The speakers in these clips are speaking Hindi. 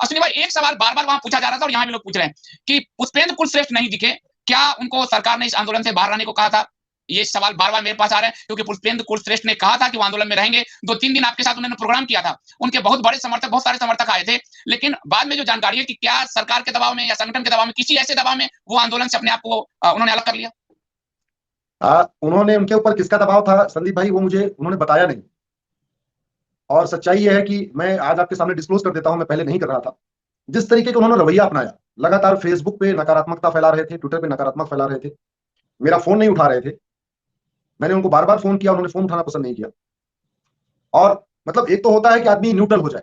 अश्विनी भाई, एक सवाल बार-बार वहां पूछा जा रहा था और यहाँ भी लोग पूछ रहे हैं कि पुष्पेंद्र कुलश्रेष्ठ नहीं दिखे, क्या उनको सरकार ने इस आंदोलन से बाहर आने को कहा था? ये सवाल बार-बार मेरे पास आ रहे हैं क्योंकि पुष्पेंद्र कुलश्रेष्ठ ने कहा था कि वो आंदोलन में रहेंगे। 2-3 दिन आपके साथ उन्होंने प्रोग्राम किया था। उनके बहुत बड़े समर्थक, बहुत सारे समर्थक आए थे। लेकिन बाद में जो जानकारी है कि क्या सरकार के दबाव में या संगठन के दबाव में, किसी ऐसे दबाव में वो आंदोलन से अपने आप को उन्होंने अलग कर लिया। उन्होंने, उनके ऊपर किसका दबाव था संदीप भाई, वो मुझे उन्होंने बताया नहीं। और सच्चाई यह है कि मैं आज आपके सामने डिस्क्लोज कर देता हूं, मैं पहले नहीं कर रहा था। जिस तरीके का उन्होंने रवैया अपनाया, लगातार फेसबुक पे नकारात्मकता फैला रहे थे, ट्विटर पे नकारात्मक फैला रहे थे, मेरा फोन नहीं उठा रहे थे। मैंने उनको बार बार फोन किया, उन्होंने फोन उठाना पसंद नहीं किया। और मतलब एक तो होता है कि आदमी न्यूट्रल हो जाए,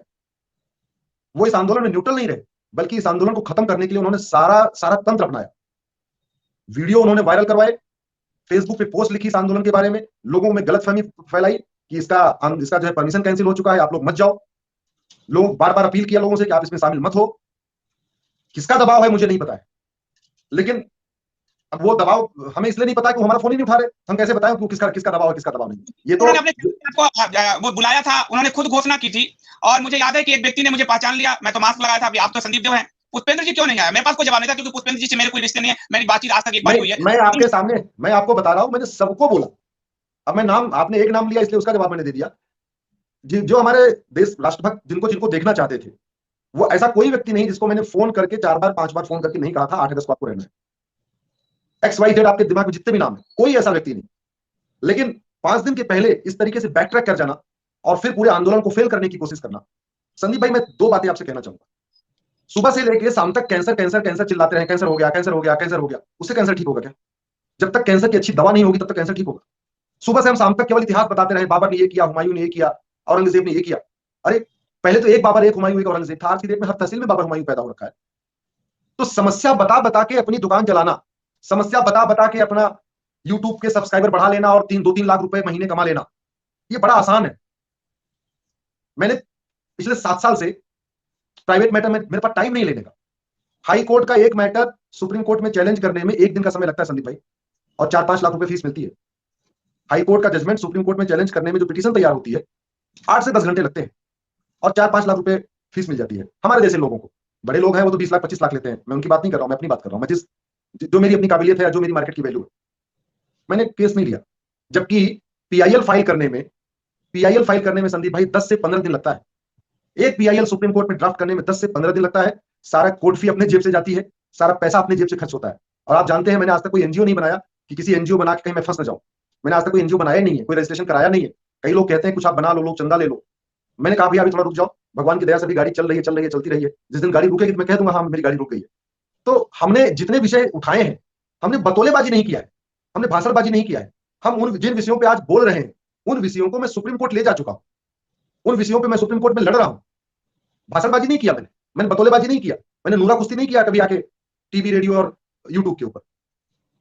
वो इस आंदोलन में न्यूट्रल नहीं रहे, बल्कि इस आंदोलन को खत्म करने के लिए उन्होंने सारा सारा तंत्र अपनाया। वीडियो उन्होंने वायरल करवाए, फेसबुक पे पोस्ट लिखी इस आंदोलन के बारे में, लोगों में गलतफहमी फैलाई कि इसका जो है परमिशन कैंसिल हो चुका है, आप लोग मत जाओ। लोग बार बार अपील किया लोगों से कि आप इसमें शामिल मत हो। किसका दबाव है मुझे नहीं पता है, लेकिन अब वो दबाव हमें इसलिए नहीं पता कि वो हमारा फोन ही नहीं उठा रहे। हम कैसे बताएं कि किसका किसका दबाव है, किसका दबाव नहीं। ये तो उन्होंने अपने वो बुलाया था, उन्होंने खुद घोषणा की थी और मुझे याद है कि एक व्यक्ति ने मुझे पहचान लिया। मैं तो मास्क लगाया था, अभी आप तो संदीप देव हैं, पुष्पेंद्र जी क्यों नहीं आया? मेरे पास कोई जवाब नहीं था क्योंकि पुष्पेंद्र जी से मेरे कोई रिश्ते नहीं है, मेरी बातचीत आज तक एक बार हुई है। मैं आपके सामने, मैं आपको बता रहा हूं, मैंने सबको बोला। अब मैं नाम, आपने एक नाम लिया इसलिए उसका जवाब मैंने दे दिया। जो हमारे देश राष्ट्रभक्त जिनको जिनको देखना चाहते थे, वो ऐसा कोई व्यक्ति नहीं जिसको मैंने फोन करके 4 बार 5 बार फोन करके नहीं कहा था 8 अगस्त को आपको रहना है। XYZ आपके दिमाग में जितने भी नाम है, कोई ऐसा व्यक्ति नहीं। लेकिन 5 दिन के पहले इस तरीके से बैक ट्रैक कर जाना और फिर पूरे आंदोलन को फेल करने की कोशिश करना। संदीप भाई, मैं 2 बातें आपसे कहना चाहूंगा। सुबह से लेकर शाम तक कैंसर कैंसर कैंसर चिल्लाते रहे, कैंसर हो गया, कैंसर हो गया, कैंसर हो गया। उससे कैंसर ठीक होगा क्या? जब तक कैंसर की अच्छी दवा नहीं होगी तब तक कैंसर ठीक होगा? सुबह से हम शाम तक केवल इतिहास बताते रहे, बाबर ने ये किया, हुमायूं ने ये किया, औरंगजेब ने ये किया। अरे पहले तो एक बाबर, एक हुमायूं, एक औरंगजेब था। आज की डेट में हर तहसील में बाबर हुमायूं पैदा हो रखा है। तो समस्या बता बता के अपनी दुकान चलाना, समस्या बता बता के अपना यूट्यूब के सब्सक्राइबर बढ़ा लेना और 2-3 लाख रुपए महीने कमा लेना, ये बड़ा आसान है। मैंने पिछले 7 साल से प्राइवेट मैटर में मेरे पास टाइम नहीं लेने का। हाई कोर्ट का एक मैटर सुप्रीम कोर्ट में चैलेंज करने में 1 दिन का समय लगता है संदीप भाई, और 4-5 लाख रुपए फीस मिलती है। हाई कोर्ट का जजमेंट सुप्रीम कोर्ट में चैलेंज करने में जो पिटीशन तैयार होती है, 8 से 10 घंटे लगते हैं और 4-5 लाख रुपए फीस मिल जाती है हमारे जैसे लोगों को। बड़े लोग हैं वो तो 20 लाख 25 लाख लेते हैं, मैं उनकी बात नहीं कर रहा हूं, मैं अपनी बात कर रहा हूं। मैं जो मेरी अपनी काबिलियत है या जो मेरी मार्केट की वैल्यू है, मैंने केस नहीं लिया। जबकि पीआईएल फाइल करने में संदीप भाई 10 से 15 दिन लगता है। एक पीआईएल सुप्रीम कोर्ट में ड्राफ्ट करने में 10 से 15 दिन लगता है। सारा कोर्ट फी अपने जेब से जाती है, सारा पैसा अपने जेब से खर्च होता है। और आप जानते हैं मैंने आज तक कोई एनजीओ नहीं बनाया कि किसी एनजीओ बना के कहीं मैं फंस ना जाऊं। मैंने आज तक कोई एनजीओ बनाया नहीं है, कोई रजिस्ट्रेशन कराया नहीं है। कई लोग कहते हैं कुछ आप बना लो, लोग चंदा ले लो। मैंने कहा भैया अभी थोड़ा रुक जाओ, भगवान की दया से भी गाड़ी चल रही है, चलती रही है। जिस दिन गाड़ी रुकेगी तो मैं कह दूंगा हाँ मेरी गाड़ी रुक गई है। तो हमने जितने विषय उठाए हैं, हमने बतौलेबाजी नहीं किया है, हमने भाषणबाजी नहीं किया है। हम उन जिन विषयों पे आज बोल रहे हैं, उन विषयों को मैं सुप्रीम कोर्ट ले जा चुका हूं। उन विषयों पे मैं सुप्रीम कोर्ट में लड़ रहा हूं। भाषणबाजी नहीं किया मैंने बतौलेबाजी नहीं किया, मैंने नूरा कुश्ती नहीं किया कभी आके टीवी, रेडियो और यूट्यूब के ऊपर।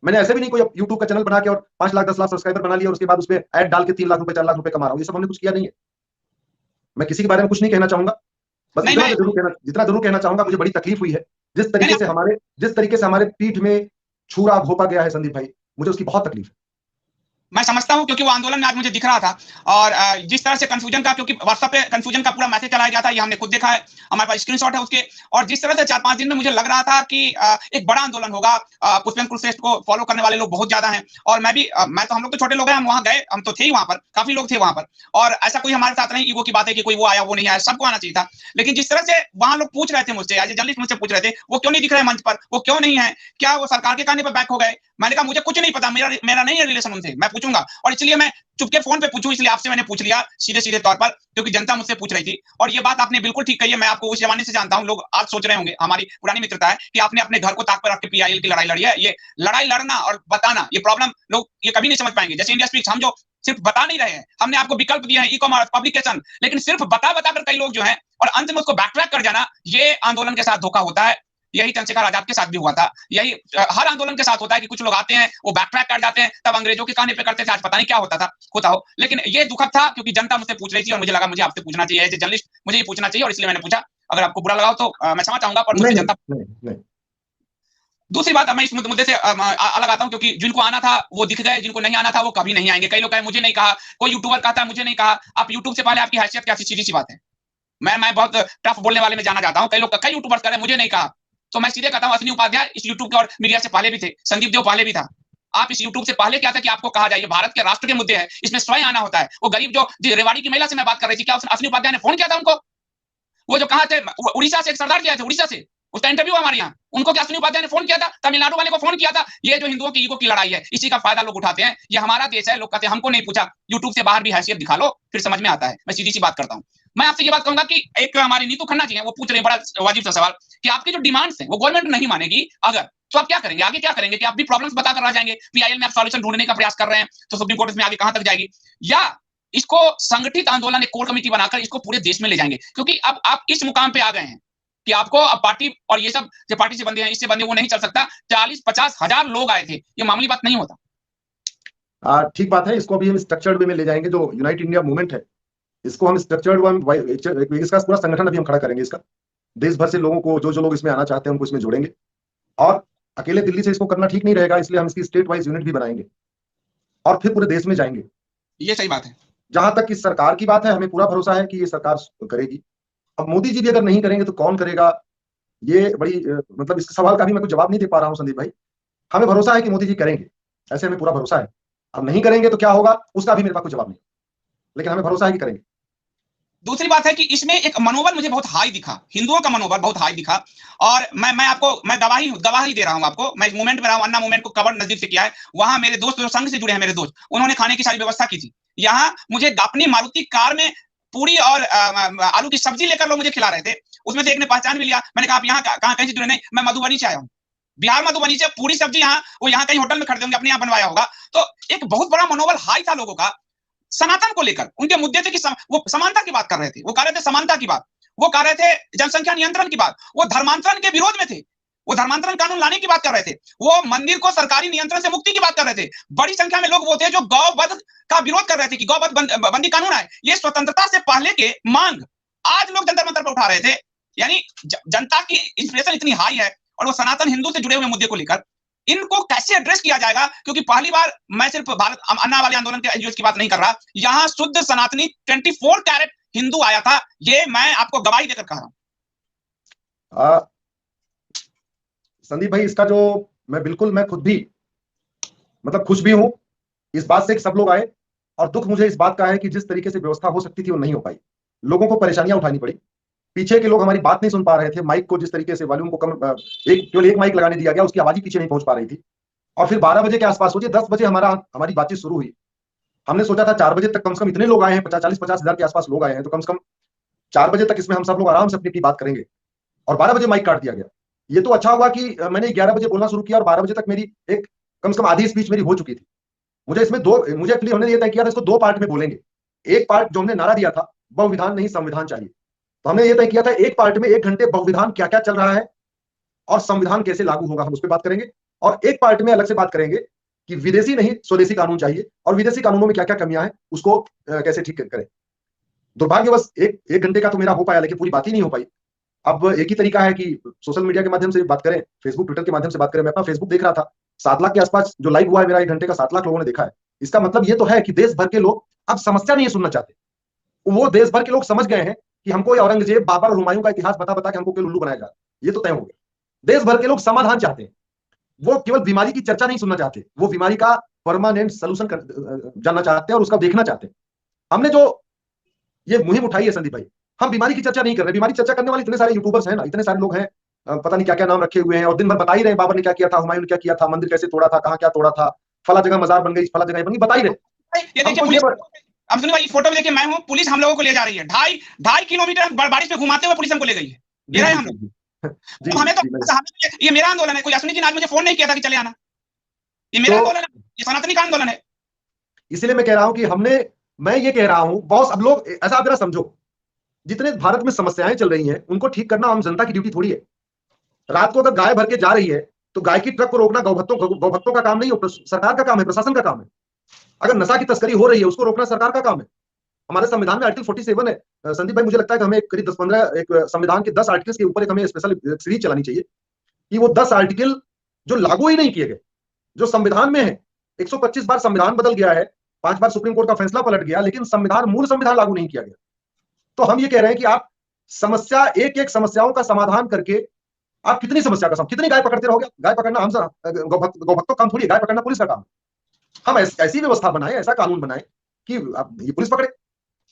मैंने ऐसे भी नहीं कोई यूट्यूब का चैनल बना के और 5 लाख 10 लाख सब्सक्राइबर बना लिया और उसके बाद उसपे ऐड डाल के 3 लाख रुपए 4 लाख रुपए कमा रहा हूं। ये सब हमने कुछ किया नहीं है। मैं किसी के बारे में कुछ नहीं कहना चाहूंगा, बस जितना जरूर कहना चाहूंगा, मुझे बड़ी तकलीफ हुई है जिस तरीके से हमारे पीठ में छुरा घोपा गया है संदीप भाई, मुझे उसकी बहुत तकलीफ है। मैं समझता हूं क्योंकि वो आंदोलन में आज मुझे दिख रहा था और जिस तरह से कंफ्यूजन का, क्योंकि व्हाट्सएप पे कंफ्यूजन का पूरा मैसेज चलाया गया था, ये हमने खुद देखा है, हमारे पास स्क्रीनशॉट है उसके। और जिस तरह से 4-5 दिन में मुझे लग रहा था कि एक बड़ा आंदोलन होगा, पुष्पेंद्र कुलश्रेष्ठ को फॉलो करने वाले लोग बहुत ज्यादा हैं और मैं तो, हम लोग तो छोटे लोग हैं, हम वहां गए, हम तो थे ही वहां पर, काफी लोग थे वहां पर। और ऐसा कोई हमारे साथ नहीं ईगो की बात है कि कोई वो आया वो नहीं आया, सबको आना चाहिए था। लेकिन जिस तरह से वहां लोग पूछ रहे थे मुझसे, एज ए जर्नलिस्ट मुझसे पूछ रहे थे, वो क्यों नहीं दिख रहे मंच पर, वो क्यों नहीं है, क्या वो सरकार के कहने पर बैक हो गए? मैंने कहा मुझे कुछ नहीं पता, मेरा नहीं है रिलेशन उनसे, मैं पूछूंगा। और इसलिए मैं चुपके फोन पे पूछूं, इसलिए आपसे मैंने पूछ लिया सीधे सीधे तौर पर, क्योंकि जनता मुझसे पूछ रही थी। और ये बात आपने बिल्कुल ठीक कही है, मैं आपको उस जमाने से जानता हूं। लोग आज सोच रहे होंगे, हमारी पुरानी मित्रता है, कि आपने अपने घर को ताक पर रख के पीआईएल की लड़ाई लड़ी है। ये लड़ाई लड़ना और बताना, ये प्रॉब्लम लोग ये कभी नहीं समझ पाएंगे। जैसे इंडिया स्पीक्स, हम जो सिर्फ बता नहीं रहे हैं, हमने आपको विकल्प दिए हैं, ई कॉमर्स, पब्लिकेशन, लेकिन सिर्फ बता बता कर कई लोग जो है और अंत में उसको बैकट्रैक कर जाना, ये आंदोलन के साथ धोखा होता है। यही चंद्रशेखर आजाद के साथ भी हुआ था, यही हर आंदोलन के साथ होता है कि कुछ लोग आते हैं, वो बैकट्रैक कर जाते हैं, तब अंग्रेजों के कहने पे करते थे, आज पता नहीं क्या होता हो। लेकिन ये दुखद था क्योंकि जनता मुझसे पूछ रही थी और मुझे लगा मुझे आपसे पूछना चाहिए, एज ए जर्नलिस्ट मुझे ये पूछना चाहिए, और इसलिए मैंने पूछा। अगर आपको बुरा लगा हो तो मैं क्षमा चाहूंगा, पर मुझे जनता। दूसरी बात, मैं इस मुद्दे से अलग आता हूं, क्योंकि जिनको आना था वो दिख गए, जिनको नहीं आना था वो कभी नहीं आएंगे। कई लोग कहे मुझे नहीं कहा, कोई यूट्यूबर कहता है मुझे नहीं कहा। आप यूट्यूब से पहले आपकी हैसियत क्या थी? सीधी सी बात है। मैं बहुत टफ बोलने वाले में जाना जाता हूँ, कई यूट्यूबर्स कर रहे हैं, मुझे नहीं कहा। तो मैं सीधे कहता हूँ, अश्विनी उपाध्याय इस यूट्यूब के और मीडिया से पहले भी थे, संदीप देव पहले भी था। आप इस यूट्यूब से पहले क्या था कि आपको कहा जाए भारत के राष्ट्र के मुद्दे हैं, इसमें स्वयं आना होता है। वो गरीब जो रेवाड़ी की महिला से मैं बात कर रही थी, क्या अश्विनी उपाध्याय ने फोन किया था उनको? वो जो कहा थे उड़ीसा से, एक सरदार जी आए थे उड़ीसा से, उसका इंटरव्यू हमारे यहाँ, उनको क्या अश्विनी उपाध्याय ने फोन किया था? तमिलनाडु वाले को फोन किया था? ये जो हिंदुओं की ईगो की लड़ाई है, इसी का फायदा लोग उठाते हैं। ये हमारा देश है, लोग कहते हैं हमको नहीं पूछा। यूट्यूब से बाहर भी हैसियत दिखा लो, फिर समझ में आता है। मैं सीधी सी बात करता हूँ। मैं आपसे ये बात कहूंगा कि एक हमारी नीतू खन्ना जी हैं, वो पूछ रहे हैं बड़ा वाजिब सा सवाल कि आपकी जो डिमांड्स हैं वो गवर्नमेंट नहीं मानेगी अगर, तो आप क्या करेंगे? आगे क्या करेंगे? कि आप भी प्रॉब्लम्स बताकर रह जाएंगे? पीआईएल में आप सॉल्यूशन ढूंढने का प्रयास कर रहे हैं, तो सुप्रीम कोर्ट इसमें आगे कहां तक जाएगी? या इसको संगठित आंदोलन, एक कोर कमेटी बनाकर इसको पूरे देश में ले जाएंगे? क्योंकि अब आप इस मुकाम पे आ गए हैं कि आपको अब पार्टी और ये सब जो पार्टी से बंधे हैं, इससे बंधे वो नहीं चल सकता। 40-50 हजार लोग आए थे, ये मामूली बात नहीं होता। ठीक बात है, इसको अभी हम स्ट्रक्चर्ड वे में ले जाएंगे। जो यूनाइट इंडिया मूवमेंट है, इसको हम स्ट्रक्चर्ड वे, इसका पूरा संगठन अभी हम खड़ा करेंगे। इसका देश भर से लोगों को, जो लोग इसमें आना चाहते हैं उनको इसमें जोड़ेंगे। और अकेले दिल्ली से इसको करना ठीक नहीं रहेगा, इसलिए हम इसकी स्टेट वाइज यूनिट भी बनाएंगे और फिर पूरे देश में जाएंगे। ये सही बात है। जहां तक इस सरकार की बात है, हमें पूरा भरोसा है कि ये सरकार करेगी। अब मोदी जी भी अगर नहीं करेंगे तो कौन करेगा? ये बड़ी मतलब इस सवाल का भी मैं कुछ जवाब नहीं दे पा रहा हूँ संदीप भाई। हमें भरोसा है कि मोदी जी करेंगे, ऐसे हमें पूरा भरोसा है। अब नहीं करेंगे तो क्या होगा, उसका भी मेरे पास कोई जवाब नहीं, लेकिन हमें भरोसा है कि करेंगे। दूसरी बात है कि इसमें एक मनोबल मुझे बहुत हाई दिखा, हिंदुओं का मनोबल बहुत हाई दिखा। और मैं गवाही दे रहा हूं आपको। मैं मूवमेंट में रहा हूं, अन्ना मूवमेंट को कवर नजदीक से किया है। वहां मेरे दोस्त जो संघ से जुड़े हैं, मेरे दोस्त, उन्होंने खाने की सारी व्यवस्था की थी। यहाँ मुझे अपनी मारुति कार में पूरी और आलू की सब्जी लेकर लोग मुझे खिला रहे थे। उसमें से एक ने पहचान भी लिया। मैंने कहा आप यहाँ कहाँ कहीं से जुड़े? नहीं, मैं मधुबनी से आया हूँ, बिहार मधुबनी से। पूरी सब्जी यहाँ, वो यहाँ कहीं होटल में खरीदे होंगे, अपने यहाँ बनवाया होगा। तो एक बहुत बड़ा मनोबल हाई था लोगों का सनातन को लेकर। उनके मुद्दे थे कि वो समानता की बात कर रहे थे, वो कर रहे थे समानता की बात, वो कर रहे थे जनसंख्या नियंत्रण की बात, वो धर्मांतरण के विरोध में थे, वो धर्मांतरण कानून लाने की बात कर रहे थे, वो मंदिर को सरकारी नियंत्रण से मुक्ति की बात कर रहे थे। बड़ी संख्या में लोग वो थे जो गौवध का विरोध कर रहे थे कि गौवध बंदी कानून आए। ये स्वतंत्रता से पहले के मांग आज लोग जंतर मंतर पर उठा रहे थे। यानी जनता की इंस्पिरेशन इतनी हाई है। और वो सनातन हिंदू से जुड़े हुए मुद्दे को लेकर इनको कैसे एड्रेस किया जाएगा? क्योंकि पहली बार, मैं सिर्फ भारत अन्ना वाले आंदोलन के एनजीओ की बात नहीं कर रहा, यहां शुद्ध सनातनी 24 कैरेट हिंदू आया था। ये मैं आपको गवाही देकर कह रहा हूं। संदीप भाई, इसका जो मैं खुद भी मतलब खुश भी हूं इस बात से कि सब लोग आए, और दुख मुझे इस बात का है कि जिस तरीके से व्यवस्था हो सकती थी वो नहीं हो पाई। लोगों को परेशानियां उठानी पड़ी। पीछे के लोग हमारी बात नहीं सुन पा रहे थे। माइक को जिस तरीके से वॉल्यूम को कम, केवल एक माइक लगाने दिया गया, उसकी आवाज ही पीछे नहीं पहुंच पा रही थी। और फिर 12 बजे के आसपास, सोचिए 10 बजे हमारी बातचीत शुरू हुई। हमने सोचा था 4 बजे तक कम से कम, इतने लोग आए हैं, 40-50 हजार के आसपास लोग आए हैं, तो कम से कम 4 बजे तक इसमें हम सब लोग आराम से अपनी बात करेंगे। और 12 बजे माइक काट दिया गया। ये तो अच्छा हुआ कि मैंने 11 बजे बोलना शुरू किया और 12 बजे तक मेरी एक कम से कम आधी स्पीच मेरी हो चुकी थी। मुझे एक्चुअली हमने ये तय किया था इसको 2 पार्ट में बोलेंगे। एक पार्ट जो हमने नारा दिया था, बहुविधान नहीं संविधान चाहिए, तो हमने ये तय किया था एक पार्ट में 1 घंटे बहुविधान क्या क्या चल रहा है और संविधान कैसे लागू होगा, हम उस पर बात करेंगे। और एक पार्ट में अलग से बात करेंगे कि विदेशी नहीं स्वदेशी कानून चाहिए और विदेशी कानूनों में क्या क्या कमियां हैं उसको कैसे ठीक करें। दुर्भाग्यवश एक घंटे का तो मेरा हो पाया, लेकिन पूरी बात ही नहीं हो पाई। अब एक ही तरीका है कि सोशल मीडिया के माध्यम से बात करें, फेसबुक ट्विटर के माध्यम से बात करें। मैं अपना फेसबुक देख रहा था, 7 लाख के आसपास जो लाइव हुआ है मेरा 1 घंटे का, 7 लाख लोगों ने देखा है। इसका मतलब ये तो है कि देश भर के लोग अब समस्या नहीं सुनना चाहते। वो देश भर के लोग समझ गए हैं कि हमको औरंगजेब, बाबर और हुमायूं का इतिहास बता बता के हमको उल्लू बनाया जा रहा है। ये तो तय हो गया। देश भर के लोग समाधान चाहते हैं, वो केवल बीमारी की चर्चा नहीं सुनना चाहते, वो बीमारी का परमानेंट सोल्यूशन जानना चाहते हैं और उसका देखना चाहते हैं। हमने जो ये मुहिम उठाई है संदीप भाई, हम बीमारी की चर्चा नहीं कर रहे। बीमारी चर्चा करने वाले इतने सारे यूट्यूबर्स हैं ना, इतने सारे लोग हैं, पता नहीं क्या क्या नाम रखे हुए हैं, और दिन भर बता ही रहे बाबर ने क्या किया था, हुमायूं ने क्या किया था, मंदिर कैसे तोड़ा था, कहाँ क्या तोड़ा था, फला जगह मजार बन गई, फला जगह बन गई, बता ही रहे। ये देखिए, अब सुनिए भाई, फोटो में देखिए, मैं हूँ, पुलिस हम लोगों को ले जा रही है। 2.5 किलोमीटर बारिश में घुमाते हुए पुलिस हमको ले गई है। ये रहे हम लोग। हमें तो ये मेरा आंदोलन है। कोई अश्विनी जी ने आज मुझे फोन नहीं किया था कि चले आना। ये मेरा आंदोलन है, ये सनातनी का आंदोलन है। इसलिए मैं कह रहा हूं कि मैं ये कह रहा हूं बॉस, अब लोग ऐसा आप जरा समझो, जितने भारत में समस्याएं चल रही हैं उनको ठीक करना आम जनता की ड्यूटी थोड़ी है। रात को अगर गाय भर के जा रही है तो गाय की ट्रक को रोकना गौभक्तों का काम नहीं है, सरकार का काम है, प्रशासन का काम है। अगर नशा की तस्करी हो रही है उसको रोकना सरकार का काम है। हमारे संविधान में आर्टिकल 47 है। संदीप भाई, मुझे लगता है कि हमें करीब 10-15 एक संविधान के 10 आर्टिकल्स के ऊपर एक हमें स्पेशल सीरीज चलानी चाहिए कि वो 10 आर्टिकल जो लागू ही नहीं किए गए, जो संविधान में है। 125 बार संविधान बदल गया है, 5 बार सुप्रीम कोर्ट का फैसला पलट गया, लेकिन मूल संविधान लागू नहीं किया गया। तो हम ये कह रहे हैं कि आप समस्या एक एक समस्याओं का समाधान करके आप कितनी समस्या का कितनी गाय पकड़ते रहोगे? गाय पकड़ना हम गौभक्तों काम थोड़ी है, गाय पकड़ना पुलिस का काम। हम ऐसी व्यवस्था बनाए, ऐसा कानून बनाए कि ये पुलिस पकड़े।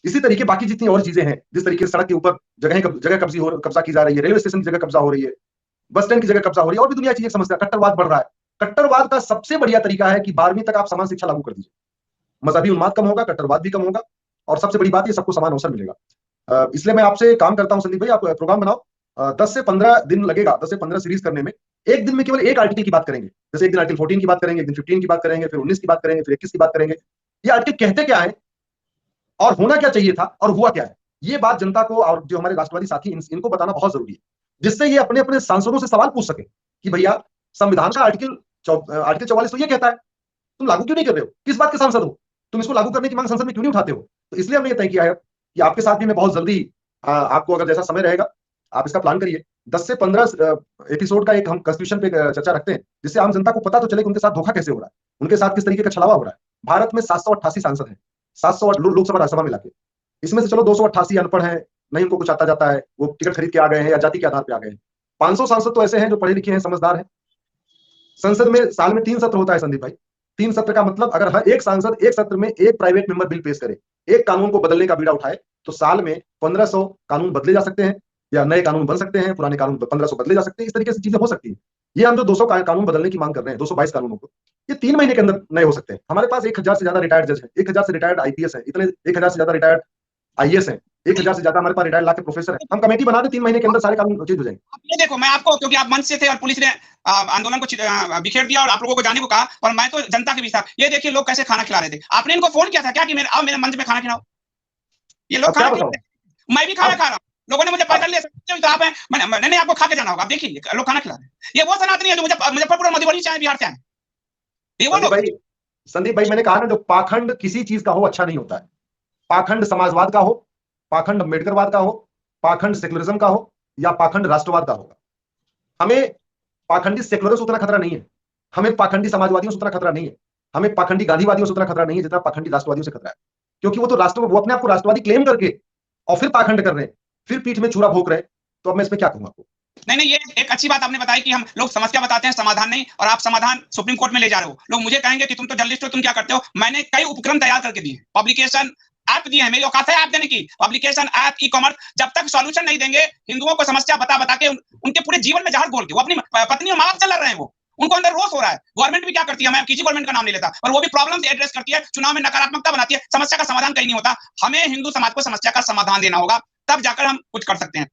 इसी तरीके बाकी जितनी और चीजें हैं, जिस तरीके से सड़क के ऊपर जगह कब्जा की जा रही है, रेलवे स्टेशन की जगह कब्जा हो रही है, बस स्टैंड की जगह कब्जा हो रही है, और भी दुनिया की समस्या, कट्टरवाद बढ़ रहा है। कट्टरवाद का सबसे बढ़िया तरीका है कि 12वीं तक आप समान शिक्षा लागू कर दीजिए। मजहबी उन्माद कम होगा, कट्टरवाद भी कम होगा, और सबसे बड़ी बात, ये सबको समान अवसर मिलेगा। इसलिए मैं आपसे काम करता हूं संदीप भाई, आप प्रोग्राम बनाओ। 10 से 15 दिन लगेगा, 10 से 15 सीरीज करने में। एक दिन में केवल एक आर्टिकल की बात करेंगे। जैसे एक दिन आर्टिकल 14 की बात करेंगे, एक दिन 15 की बात करेंगे, फिर 19 की बात करेंगे, फिर 21 की बात करेंगे। ये आर्टिकल कहते क्या है और होना क्या चाहिए था और हुआ क्या है, ये बात जनता को और जो हमारे राष्ट्रवादी साथी इनको बताना बहुत जरूरी है, जिससे ये अपने अपने सांसदों से सवाल पूछ सके कि भैया संविधान का आर्टिकल 44 तो ये कहता है, तुम लागू क्यों नहीं कर रहे हो? किस बात के सांसद हो? तुम इसको लागू करने की मांग संसद में क्यों नहीं उठाते हो? तो इसलिए हमने ये तय किया है कि आपके साथ भी मैं बहुत जल्दी, आपको अगर जैसा समय रहेगा आप इसका प्लान करिए। 10 से 15 एपिसोड का एक हम कॉन्स्टिट्यूशन पे चर्चा रखते हैं, जिससे आम जनता को पता तो चले कि उनके साथ धोखा कैसे हो रहा है, उनके साथ किस तरीके का छलावा हो रहा है। भारत में 788 सांसद हैं, 700 लोकसभा राज्यसभा मिला के। इसमें से चलो 288 अनपढ़ हैं, नहीं उनको कुछ आता जाता है, वो टिकट खरीद के आ गए हैं या जाति के आधार पर आ गए हैं। 500 सांसद तो ऐसे हैं जो पढ़े लिखे हैं, समझदार हैं। संसद में साल में 3 सत्र होता है संदीप भाई। 3 सत्र का मतलब, अगर हर एक सांसद एक सत्र में एक प्राइवेट मेंबर बिल पेश करे, एक कानून को बदलने का बीड़ा उठाए, तो साल में 1500 कानून बदले जा सकते हैं, या नए कानून बन सकते हैं, पुराने कानून 1500 बदले जा सकते हैं। इस तरीके से चीजें हो सकती है। ये हम जो 200 कानून बदलने की मांग कर रहे हैं, 222 कानूनों को, ये 3 महीने के अंदर नए हो सकते हैं। हमारे पास 1000 से ज्यादा रिटायर्ड जज है, 1000 से रिटायर्ड आईपीएस है, इतने 1000 से ज्यादा रिटायर्ड आईएएस है, 1000 से ज्यादा हमारे पास रिटायर्ड ला के प्रोफेसर है। हम कमेटी बना दे, 3 महीने के अंदर सारे कानून उचित हो जाएंगे। ये देखो, मैं आपको, क्योंकि आप मंच से थे और पुलिस ने आंदोलन को बिखेर दिया और आप लोगों को जाने को कहा, और मैं तो जनता के बीच था। ये देखिए लोग कैसे खाना खिला रहे थे। आपने इनको फोन किया था क्या कि मेरे मंच में खाना खिलाओ? ये लोग खाना खिला रहे थे, मैं भी खाना खा रहा हूँ, लोगों ने मुझे पकड़ लिया, तो आप मैंने आपको खा के जाना होगा। आप देखिए लोग खाना खिला रहे हैं। ये वो सनातनी है जो मुजफ्फरपुर और मधुबनी से आए, बिहार से आए, ये वो लोग। संदीप भाई मैंने कहा ना, जो पाखंड किसी चीज का हो अच्छा नहीं होता है। पाखंड समाजवाद का हो, पाखंड अम्बेडकरवाद का हो, पाखंड सेकुलरिज्म का हो, या पाखंड राष्ट्रवाद का होगा। हमें पाखंडी सेकुलरों से उतना खतरा नहीं है, हमें पाखंडी समाजवादियों से उतना खतरा नहीं है, हमें पाखंडी गांधीवादियों से उतना खतरा नहीं है जितना पाखंडी राष्ट्रवादियों से खतरा है। क्योंकि वो तो वो अपने आप को राष्ट्रवादी क्लेम करके और फिर पाखंड कर रहे हैं, फिर पीठ में छुरा भोंक रहे हैं। तो अब मैं इसमें क्या कहूँ आपको? नहीं, ये एक अच्छी बात आपने बताई कि हम लोग समस्या बताते हैं, समाधान नहीं, और आप समाधान सुप्रीम कोर्ट में ले जा रहे हो। लोग मुझे कहेंगे कि तुम तो जर्नलिस्ट हो, तुम क्या करते हो? मैंने कई उपक्रम तैयार करके दिए, पब्लिकेशन ऐप दिए हैं, मेरी औकात है ऐप देने की, पब्लिकेशन ऐप, ई कॉमर्स। जब तक सॉल्यूशन नहीं देंगे, हिंदुओं को समस्या बता के उनके पूरे जीवन में जहर घोल के, वो अपनी पत्नी और माँ बाप चला रहे हैं, वो उनको अंदर रोष हो रहा है। गवर्नमेंट भी क्या करती है, मैं किसी गवर्नमेंट का नाम नहीं लेता, पर वो भी प्रॉब्लम एड्रेस करती है, चुनाव में नकारात्मकता बनाती है, समस्या का समाधान कहीं नहीं होता। हमें हिंदू समाज को समस्या का समाधान देना होगा, तब जाकर हम कुछ कर सकते हैं।